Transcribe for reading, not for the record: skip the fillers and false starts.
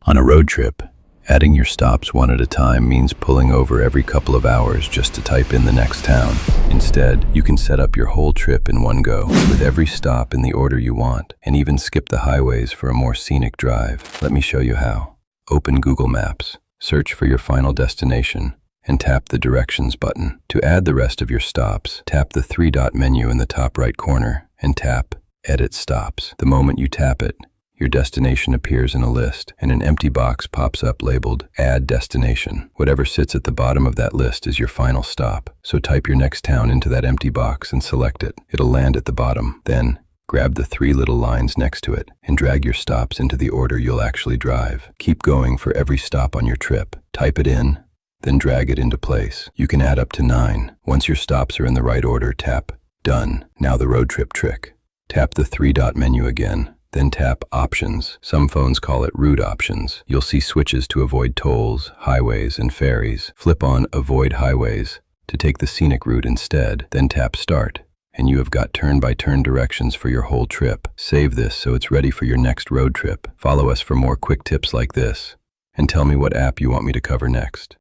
On a road trip, adding your stops one at a time means pulling over every couple of hours just to type in the next town. Instead, you can set up your whole trip in one go, with every stop in the order you want, and even skip the highways for a more scenic drive. Let me show you how. Open Google Maps, search for your final destination, and tap the Directions button. To add the rest of your stops, tap the three-dot menu in the top right corner and tap Edit Stops. The moment you tap it, your destination appears in a list, and an empty box pops up labeled Add Destination. Whatever sits at the bottom of that list is your final stop. So type your next town into that empty box and select it. It'll land at the bottom. Then, grab the three little lines next to it and drag your stops into the order you'll actually drive. Keep going for every stop on your trip. Type it in, then drag it into place. You can add up to 9. Once your stops are in the right order, tap Done. Now the road trip trick. Tap the three-dot menu again. Then tap Options. Some phones call it Route Options. You'll see switches to avoid tolls, highways, and ferries. Flip on Avoid Highways to take the scenic route instead. Then tap Start, and you have got turn-by-turn directions for your whole trip. Save this so it's ready for your next road trip. Follow us for more quick tips like this, and tell me what app you want me to cover next.